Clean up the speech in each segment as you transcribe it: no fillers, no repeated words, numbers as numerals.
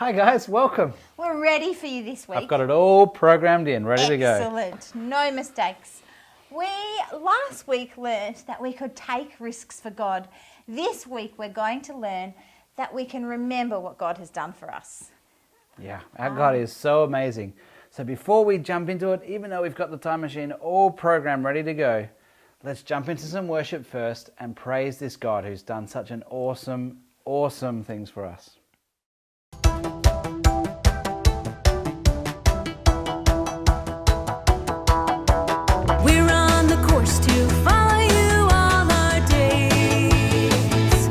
Hi guys, welcome. We're ready for you this week. I've got it all programmed in, ready to go. Excellent, no mistakes. We last week learned that we could take risks for God. This week we're going to learn that we can remember what God has done for us. Yeah, our God is so amazing. So before we jump into it, even though we've got the time machine all programmed ready to go, let's jump into some worship first and praise this God who's done such an awesome things for us. We're on the course to follow you all our days,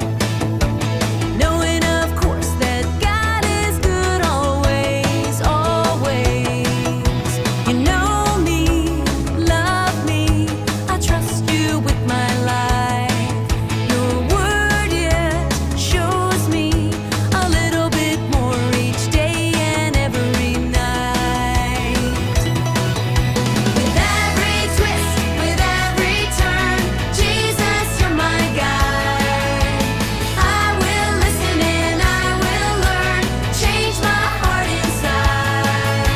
knowing of course that God is good always, always. You know me, love me, I trust you with my life. Your word yet shows me a little bit more each day and every night. With every twist, with every turn, Jesus, you're my guide. I will listen and I will learn, change my heart inside.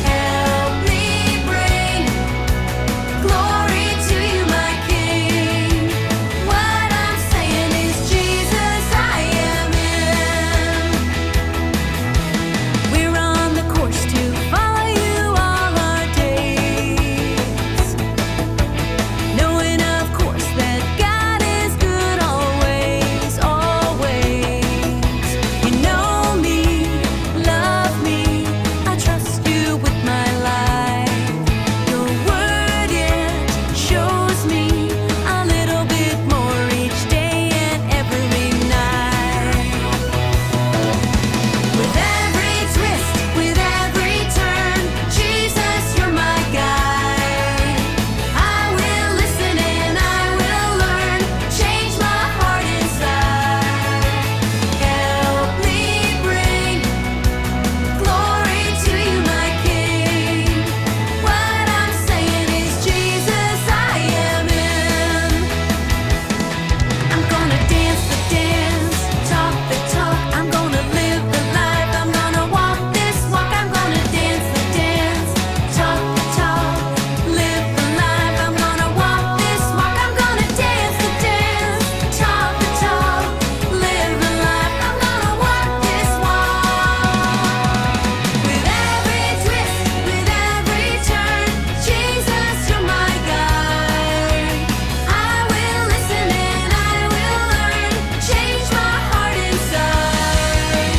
Help me bring glory to you, my King. What I'm saying is, Jesus, I am in. We're on the course to follow you all our days, knowing of course that God is good always, always. You know me, love me, I trust you with my life. Your word yet shows me a little bit more each day and every night. With every twist, with every turn, Jesus, you're my guide. I will listen and I will learn, change my heart inside. Help me bring glory to you, my King. What I'm saying is, Jesus, I am in. I'm gonna dance the dance, talk the talk. I'm gonna live the life. I'm gonna walk this walk. I'm gonna dance the dance, talk the talk, live the life. I'm gonna walk this walk. I'm gonna dance the dance, talk the talk, live the life. I'm gonna walk this walk. With every twist, with every turn, Jesus, you're my guide. I will listen and I will learn, change my heart inside.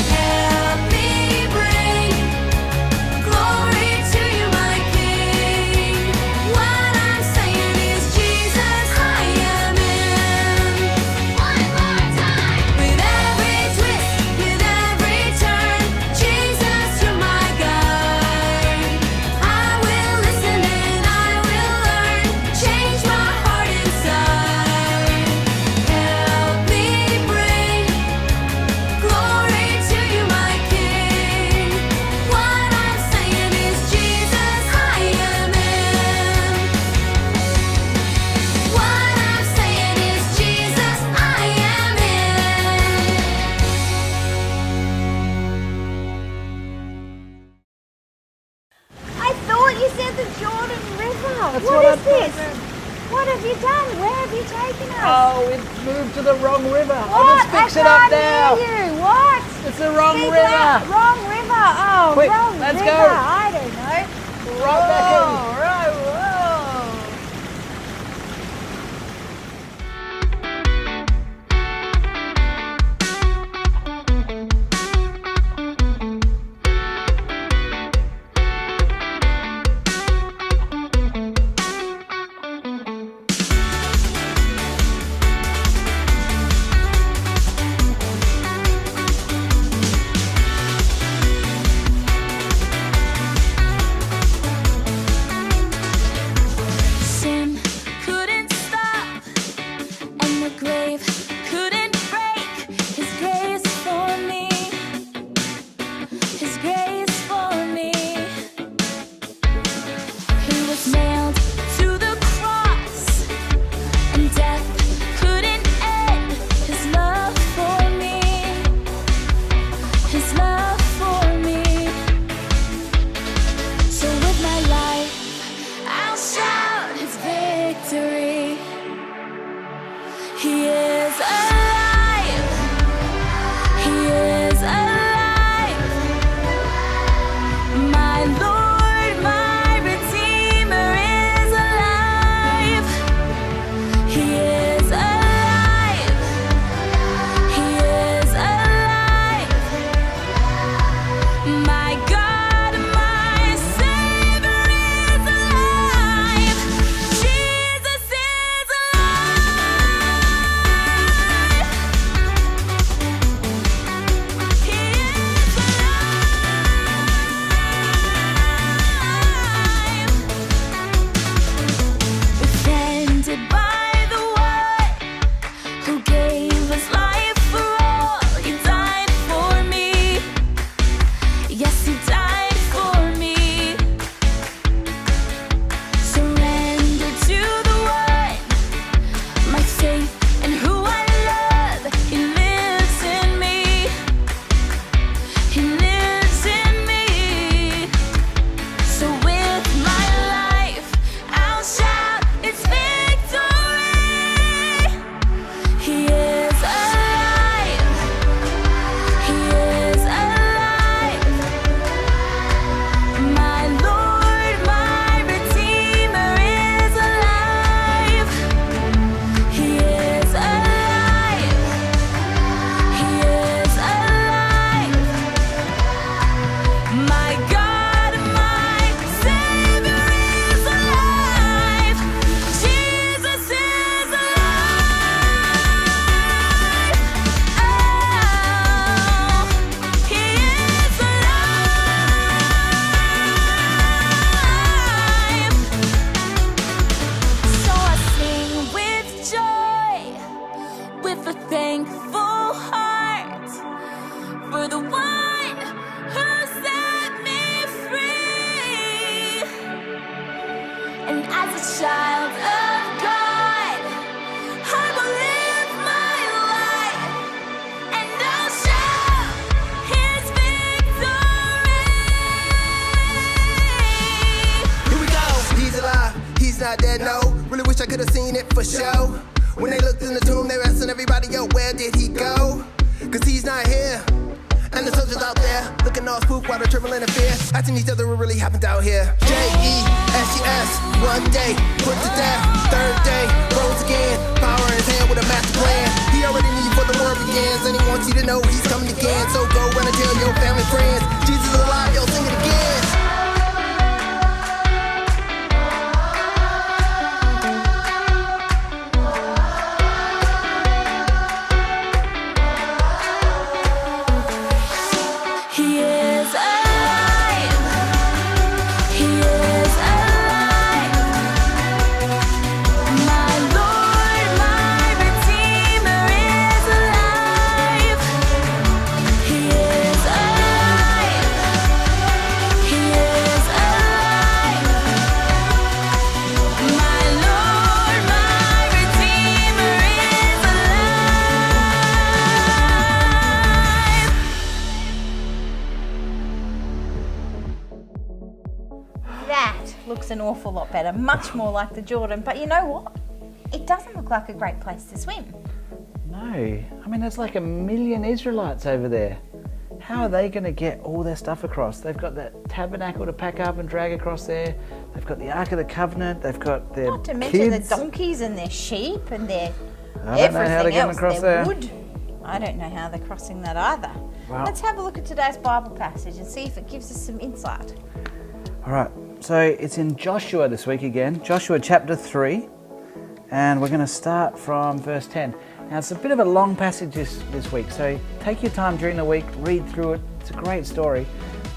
Help me bring glory to you, my King. What I'm saying is, Jesus, I am in. One more time. With every twist, with every turn, Jesus, you're my guide. I will listen and I will learn, change my heart inside. Help me bring glory to you, my King. What I'm saying is, Jesus, I am in. What I'm saying is, Jesus, I am in. I thought you said the Jordan River. That's What what is I this? thought, What have you done? Where have you taken us? Oh, it moved to the wrong river. what? I'll just fix I it up can't now. hear you. What? It's the wrong Speak river. loud. Wrong river. Oh, Quick, wrong let's river. go. I don't know. Right back in. Whoa, right, whoa. Yes, he died for me. Surrender to the one, my faith and who I love. He lives in me. He lives in me. So with my life, I'll shout its victory. He is alive. He is alive. My Lord, my Redeemer is alive. He is alive. He is alive. My God, my Savior is alive. Jesus is alive. Oh, he is alive. So I sing with joy, with a thankful heart, for the one who set me free. And as a child of God, I will live my life, and I'll shout his victory. Here we go. He's alive. He's not dead, no. Really wish I could have seen it for show. When they looked in the tomb, they were asking everybody, yo, where did he go? Cause he's not here. And the soldiers out there looking all spooked while they're trembling in fear, asking each other what really happened out here. J-E-S-U-S, one day, put to death, third day, rose again, power in his hand with a master plan. He already knew before the world begins, and he wants you to know he's coming again. So go run and tell your family, friends, Jesus is alive, yo, sing it again. He is alive. He is alive. My Lord, my Redeemer is alive. He is alive. He is alive. My Lord, my Redeemer is alive. That looks an awful lot better, much more like the Jordan. But you know what? It doesn't look like a great place to swim. No, I mean, there's like 1 million Israelites over there. How are they going to get all their stuff across? They've got that tabernacle to pack up and drag across there. They've got the Ark of the Covenant. They've got their Not to mention kids. the donkeys and their sheep and their I don't know how they're everything getting else, across their there. wood. I don't know how they're crossing that either. Wow. Let's have a look at today's Bible passage and see if it gives us some insight. All right, so it's in Joshua this week again, Joshua chapter 3, and we're going to start from verse 10. Now, it's a bit of a long passage this week, so take your time during the week, read through it. It's a great story,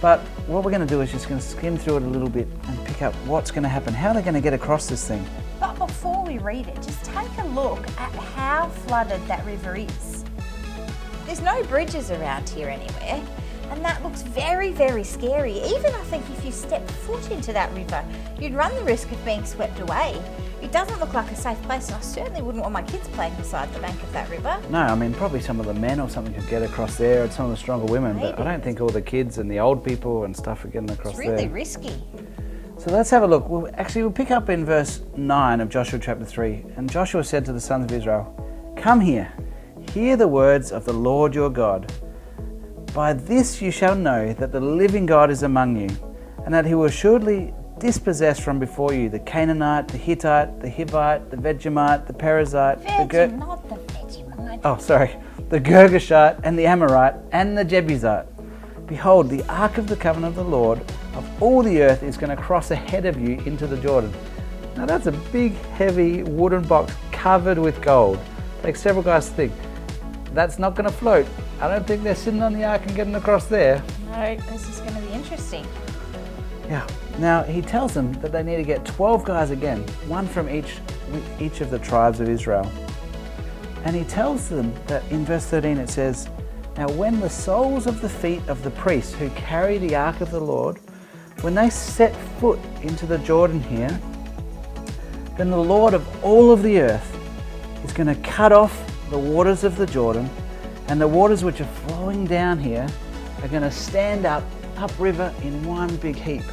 but what we're going to do is just going to skim through it a little bit and pick up what's going to happen, how they're going to get across this thing. But before we read it, just take a look at how flooded that river is. There's no bridges around here anywhere, and that looks very, very scary. Even I think if you step foot into that river, you'd run the risk of being swept away. It doesn't look like a safe place, and I certainly wouldn't want my kids playing beside the bank of that river. No, I mean, probably some of the men or something could get across there, or some of the stronger women, but I Maybe. don't think all the kids and the old people and stuff are getting across It's really there. risky. So let's have a look. We'll pick up in verse 9 of Joshua chapter 3. And Joshua said to the sons of Israel, "Come here, hear the words of the Lord your God. By this you shall know that the living God is among you, and that he will assuredly dispossess from before you the Canaanite, the Hittite, the Hivite, the Vegemite, the Perizzite, Virgin, not the Vegemite. the Girgashite, and the Amorite, and the Jebusite. Behold, the ark of the covenant of the Lord of all the earth is going to cross ahead of you into the Jordan." Now that's a big, heavy wooden box covered with gold. Takes several guys to think, that's not going to float. I don't think they're sitting on the ark and getting across there. No, this is going to be interesting. Yeah. Now he tells them that they need to get 12 guys again, one from each of the tribes of Israel. And he tells them that in verse 13 it says, Now when the soles of the feet of the priests who carry the ark of the Lord, when they set foot into the Jordan here, then the Lord of all of the earth is going to cut off the waters of the Jordan, and the waters which are flowing down here are going to stand upriver in one big heap.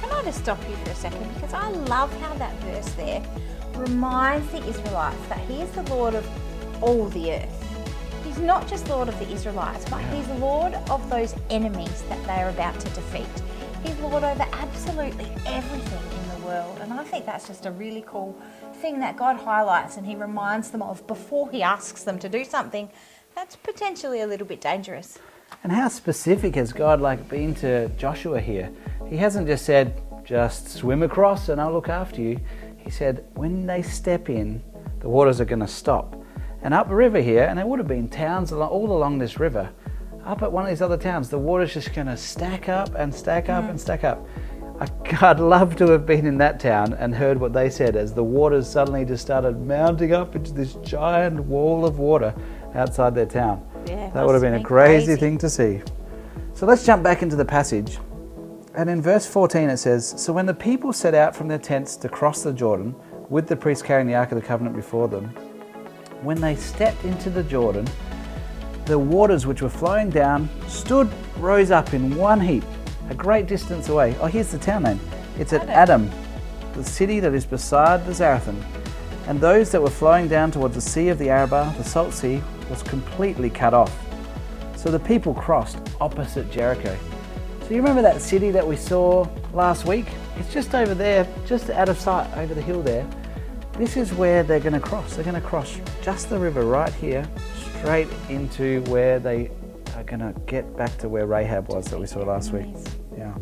Can I just stop you for a second? Because I love how that verse there reminds the Israelites that he is the Lord of all the earth. He's not just Lord of the Israelites, but he's Lord of those enemies that they are about to defeat. He's Lord over absolutely everything in the world. And I think that's just a really cool thing that God highlights and he reminds them of before he asks them to do something that's potentially a little bit dangerous. And how specific has God been to Joshua here? He hasn't just said, just swim across and I'll look after you. He said, when they step in, the waters are going to stop. And up the river here, and there would have been towns all along this river, up at one of these other towns, the water's just going to stack up and stack up and stack up. I'd love to have been in that town and heard what they said as the waters suddenly just started mounting up into this giant wall of water outside their town. Yeah, that would have been a crazy thing to see. So let's jump back into the passage. And in verse 14 it says, "So when the people set out from their tents to cross the Jordan, with the priests carrying the Ark of the Covenant before them, when they stepped into the Jordan, the waters which were flowing down rose up in one heap, a great distance away." Oh, here's the town name. It's at Adam, the city that is beside the Zarethan. And those that were flowing down towards the sea of the Arabah, the Salt Sea, was completely cut off. So the people crossed opposite Jericho. So you remember that city that we saw last week? It's just over there, just out of sight, over the hill there. This is where they're going to cross. They're going to cross just the river right here, straight into where they are going to get back to where Rahab was that we saw last week. Yeah.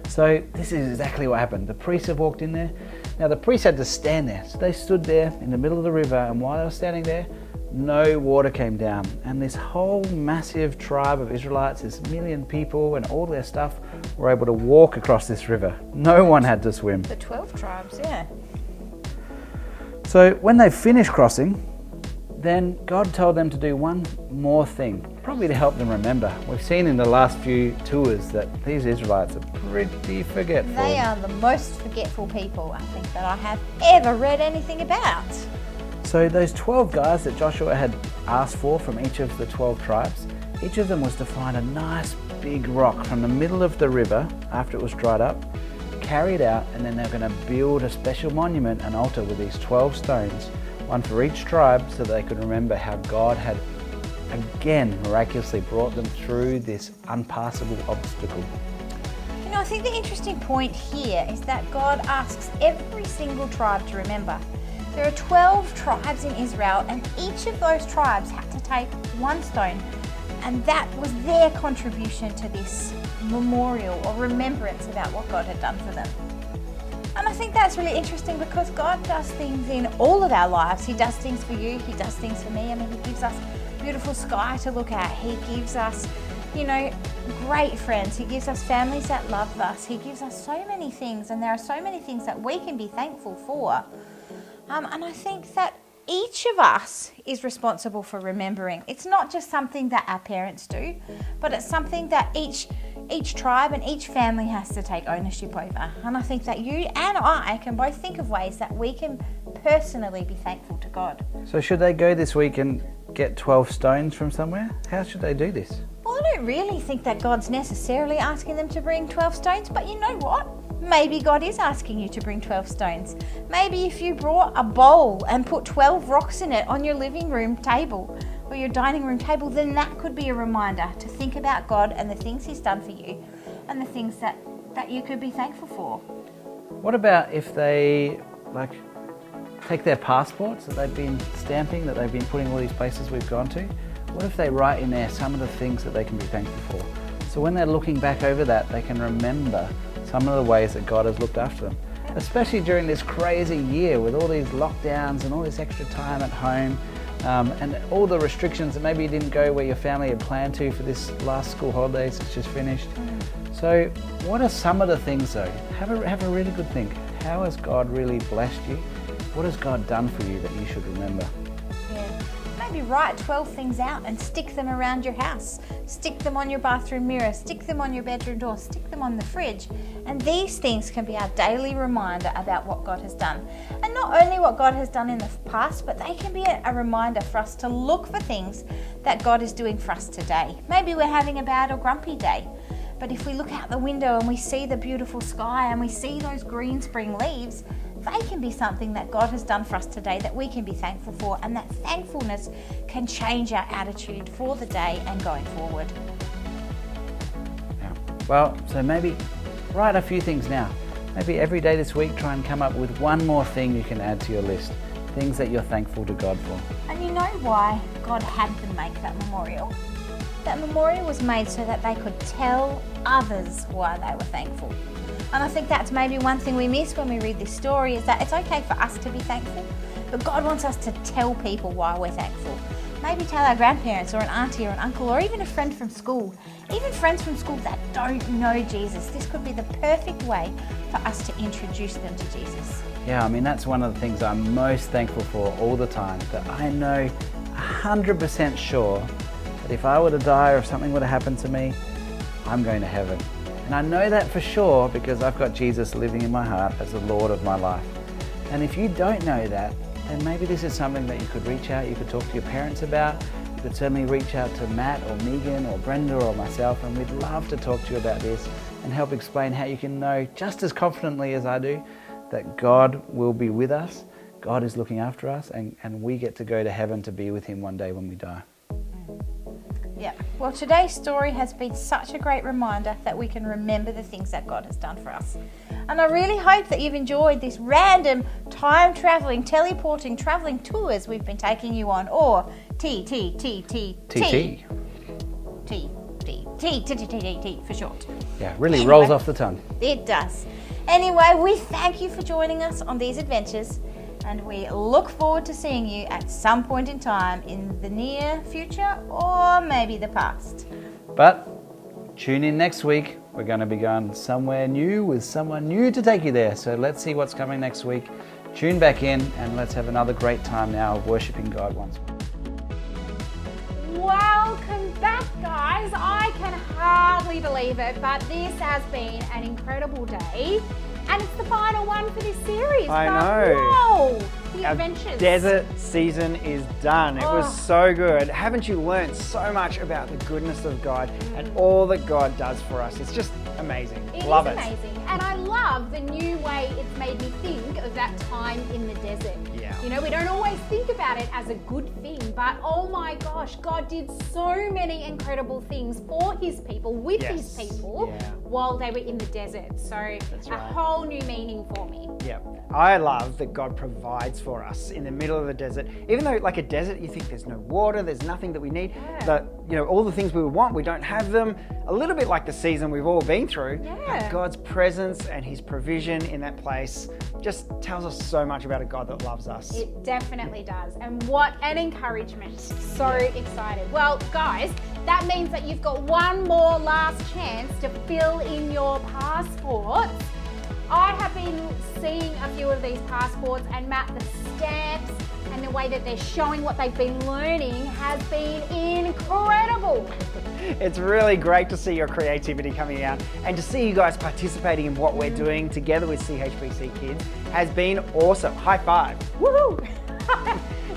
So this is exactly what happened. The priests have walked in there. Now the priests had to stand there. So they stood there in the middle of the river, and while they were standing there, no water came down. And this whole massive tribe of Israelites, this million people and all their stuff, were able to walk across this river. No one had to swim. The 12 tribes, yeah. So when they finished crossing, then God told them to do one more thing, probably to help them remember. We've seen in the last few tours that these Israelites are pretty forgetful. They are the most forgetful people, I think, that I have ever read anything about. So those 12 guys that Joshua had asked for from each of the 12 tribes, each of them was to find a nice big rock from the middle of the river after it was dried up, carry it out, and then they're going to build a special monument, an altar with these 12 stones, one for each tribe, so they could remember how God had again miraculously brought them through this unpassable obstacle. You know, I think the interesting point here is that God asks every single tribe to remember. There are 12 tribes in Israel, and each of those tribes had to take one stone, and that was their contribution to this memorial or remembrance about what God had done for them. And I think that's really interesting because God does things in all of our lives. He does things for you, He does things for me. I mean, He gives us beautiful sky to look at. He gives us, great friends. He gives us families that love us. He gives us so many things, and there are so many things that we can be thankful for. And I think that each of us is responsible for remembering. It's not just something that our parents do, but it's something that each tribe and each family has to take ownership over. And I think that you and I can both think of ways that we can personally be thankful to God. So should they go this week and get 12 stones from somewhere? How should they do this? Well, I don't really think that God's necessarily asking them to bring 12 stones, but you know what? Maybe God is asking you to bring 12 stones. Maybe if you brought a bowl and put 12 rocks in it on your living room table or your dining room table, then that could be a reminder to think about God and the things He's done for you and the things that you could be thankful for. What about if they take their passports that they've been stamping, that they've been putting all these places we've gone to? What if they write in there some of the things that they can be thankful for? So when they're looking back over that, they can remember some of the ways that God has looked after them, especially during this crazy year with all these lockdowns and all this extra time at home, and all the restrictions that maybe you didn't go where your family had planned to for this last school holidays that's just finished. So what are some of the things though? Have a really good think. How has God really blessed you? What has God done for you that you should remember? Yeah. Maybe write 12 things out and stick them around your house. Stick them on your bathroom mirror, stick them on your bedroom door, stick them on the fridge. And these things can be our daily reminder about what God has done. And not only what God has done in the past, but they can be a reminder for us to look for things that God is doing for us today. Maybe we're having a bad or grumpy day. But if we look out the window and we see the beautiful sky and we see those green spring leaves, they can be something that God has done for us today that we can be thankful for, and that thankfulness can change our attitude for the day and going forward. Yeah. Well, so maybe write a few things now. Maybe every day this week try and come up with one more thing you can add to your list. Things that you're thankful to God for. And you know why God had them make that memorial? That memorial was made so that they could tell others why they were thankful. And I think that's maybe one thing we miss when we read this story, is that it's okay for us to be thankful, but God wants us to tell people why we're thankful. Maybe tell our grandparents or an auntie or an uncle or even a friend from school. Even friends from school that don't know Jesus. This could be the perfect way for us to introduce them to Jesus. Yeah, I mean, that's one of the things I'm most thankful for all the time, that I know 100% sure that if I were to die or if something were to happen to me, I'm going to heaven. And I know that for sure because I've got Jesus living in my heart as the Lord of my life. And if you don't know that, then maybe this is something that you could reach out, you could talk to your parents about. You could certainly reach out to Matt or Megan or Brenda or myself, and we'd love to talk to you about this and help explain how you can know just as confidently as I do that God will be with us, God is looking after us, and we get to go to heaven to be with Him one day when we die. Yeah, well, today's story has been such a great reminder that we can remember the things that God has done for us. And I really hope that you've enjoyed this random time-traveling, teleporting, traveling tours we've been taking you on, or T for short. Yeah, really rolls off the tongue. It does. Anyway, we thank you for joining us on these adventures, and we look forward to seeing you at some point in time in the near future or maybe the past. But tune in next week. We're going to be going somewhere new with someone new to take you there. So let's see what's coming next week. Tune back in and let's have another great time now of worshiping God once more. Welcome back, guys. I can hardly believe it, but this has been an incredible day. And it's the final one for this series. I know. Whoa, the Our adventures. desert season is done. It was so good. Haven't you learned so much about the goodness of God and all that God does for us? It's just amazing. Love It it. is amazing. And I love the new way it's made me think of that time in the desert. Yeah. You know, we don't always think about it as a good thing, but oh my gosh, God did so many incredible things for His people, with His Yes. people, Yeah. while they were in the desert. So That's a right. whole new meaning for me. Yeah. I love that God provides for us in the middle of the desert. Even though like a desert, you think there's no water, there's nothing that we need. Yeah. That, you know, all the things we would want, we don't have them. A little bit like the season we've all been through. Yeah. But God's presence and His provision in that place just tells us so much about a God that loves us. It definitely does. And what an encouragement. So excited. Well, guys, that means that you've got one more last chance to fill in your passports. I have been seeing a few of these passports, and Matt, the stamps and the way that they're showing what they've been learning has been incredible. It's really great to see your creativity coming out, and to see you guys participating in what we're doing together with CHBC Kids has been awesome. High five. Woohoo!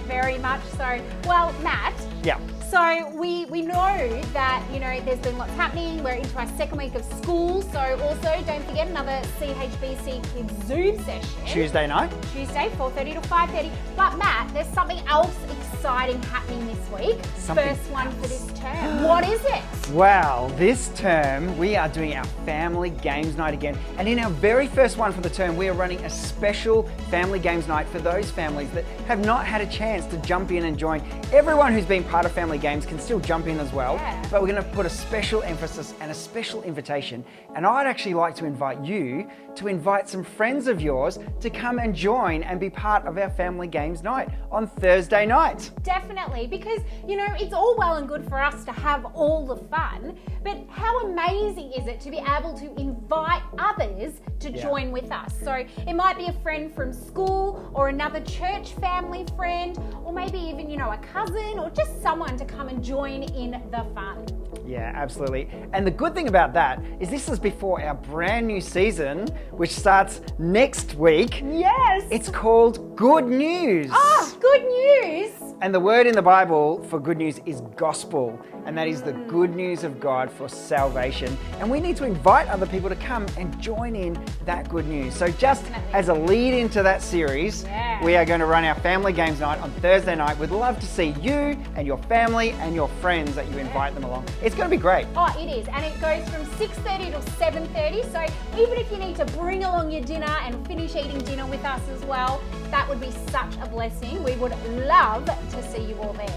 Very much so. Well, Matt, Yeah. so we know that, you know, there's been lots happening. We're into our second week of school. So also don't forget another CHBC Kids Zoom session. Tuesday night. Tuesday, 4:30 to 5:30. But Matt, there's something else exciting happening this week. Something First one for this term. What is it? Wow, this term we are doing our family games night again. And in our very first one for the term, we are running a special family games night for those families that have not had a chance to jump in and join. Everyone who's been part of family games can still jump in as well. Yeah. But we're going to put a special emphasis and a special invitation. And I'd actually like to invite you to invite some friends of yours to come and join and be part of our family games night on Thursday night. want. Definitely, because it's all well and good for us to have all the fun, but how amazing is it to be able to invite others to join with us? So it might be a friend from school or another church family friend, or maybe even a cousin or just someone to come and join in the fun. Yeah, absolutely. And the good thing about that is this is before our brand new season, which starts next week. Yes! It's called Good News. Oh, good news! And the word in the Bible for good news is gospel, and that is the good news of God for salvation. And we need to invite other people to come and join in that good news. So just as a lead into that series, we are going to run our family games night on Thursday night. We'd love to see you and your family and your friends that you invite them along. It's going to be great. Oh, it is. And it goes from 6:30 to 7:30. So even if you need to bring along your dinner and finish eating dinner with us as well, that would be such a blessing. We would love to see you all there.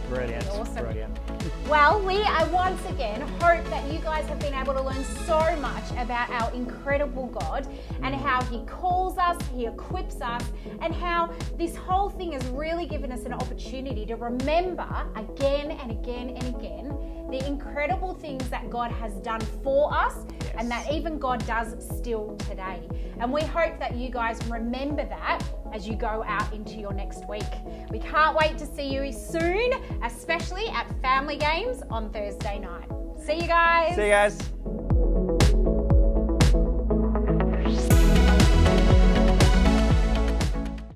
Brilliant. Awesome. Brilliant. Well, we once again hope that you guys have been able to learn so much about our incredible God and how He calls us, He equips us, and how this whole thing has really given us an opportunity to remember again and again and again the incredible things that God has done for us and that even God does still today. And we hope that you guys remember that as you go out into your next week. We can't wait to see you soon, especially at Family Games on Thursday night. See you guys. See you guys.